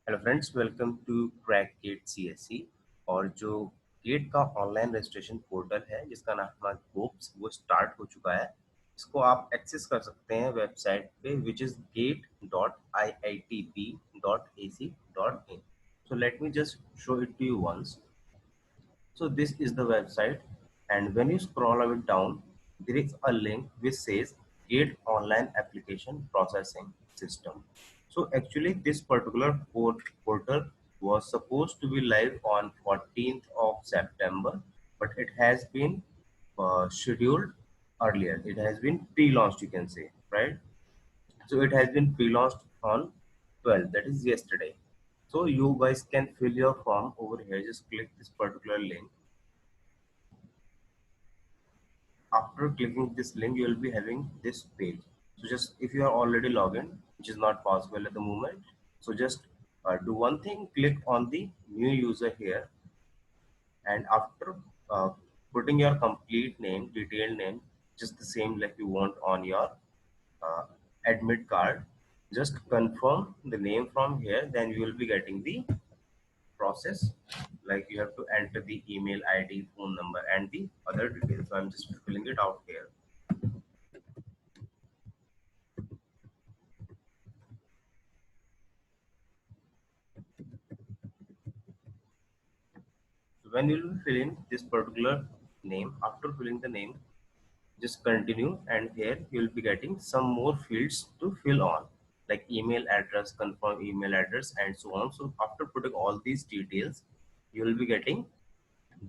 Hello friends, welcome to crack GATE CSC. और जो gate का ऑनलाइन रजिस्ट्रेशन पोर्टल है जिसका नाम है होप्स, वो स्टार्ट हो चुका है। इसको आप एक्सेस कर सकते हैं वेबसाइट पे which is gate.iitb.ac.in। so let me just show it to you once. So this is the website, and when you scroll a bit down, there is a link which says Gate Online Application Processing System. So actually, this particular portal was supposed to be live on 14th of September, but it has been scheduled earlier. It has been pre-launched, you can say, right? So it has been pre-launched on 12th, that is yesterday. So you guys can fill your form over here. Just click this particular link. After clicking this link, you will be having this page. So just if you are already logged in, which is not possible at the moment, so just do one thing, click on the new user here, and after uh, putting your complete name, detailed name, just the same like you want on your uh, admit card, just confirm the name from here, then you will be getting the process. Like you have to enter the email ID, phone number, and the other details. So I'm just filling it out here. So when you will fill in this particular name, after filling the name, just continue, and here you will be getting some more fields to fill on, like email address, confirm email address, and so on. So after putting all these details, you will be getting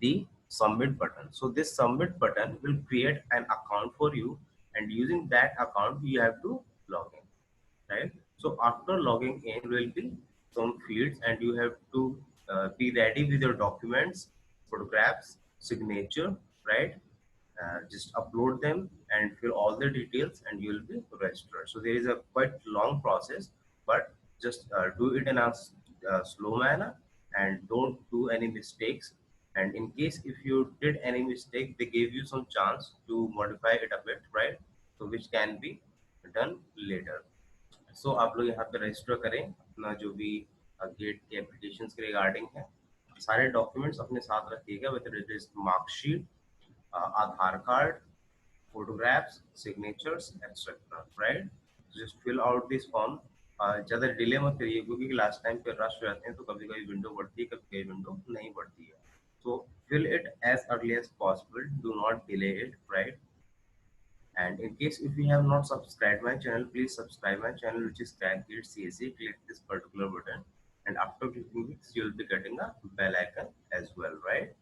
the submit button. So this submit button will create an account for you, and using that account you have to log in, right? So after logging in will be some fields, and you have to be ready with your documents, photographs, signature, right? Just upload them and fill all the details, and you will be registered. So there is a quite long process, but just do it in a slow manner, and don't do any mistakes. And in case if you did any mistake, they gave you some chance to modify it a bit, right? So which can be done later. सो आप लोग यहाँ पे register करें अपना जो भी gate के application के रिगार्डिंग है। सारे डॉक्यूमेंट्स अपने साथ रखिएगा, with marksheet, Aadhaar card, photographs, signatures, etc. Right? Just fill out this form. ज़्यादा डिले मत करिए, क्योंकि लास्ट टाइम पे रश हो जाते हैं, तो कभी कभी विंडो बढ़ती है, कभी कभी विंडो नहीं बढ़ती है। So fill it as early as possible. Do not delay it, right? And in case if you have not subscribed my channel, please subscribe my channel, which is Crackgate CSC. Click this particular button, and after clicking it, you will be getting a bell icon as well, right?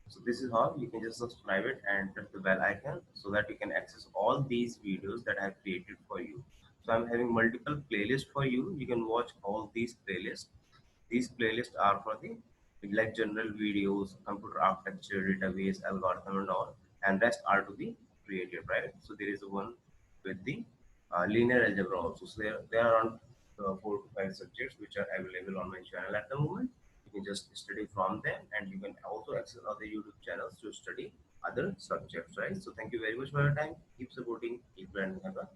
So this is how you can just subscribe it and press the bell icon so that you can access all these videos that I have created for you. So I'm having multiple playlists for you. You can watch all these playlists. These playlists are for the like general videos, computer architecture, database, algorithm, and all, and rest are to be created, right? So there is one with the linear algebra also. So there are around 4 to 5 subjects which are available on my channel at the moment. You can just study from them, and you can also access other YouTube channels to study other subjects, right? So thank you very much for your time. Keep supporting, keep learning. Have a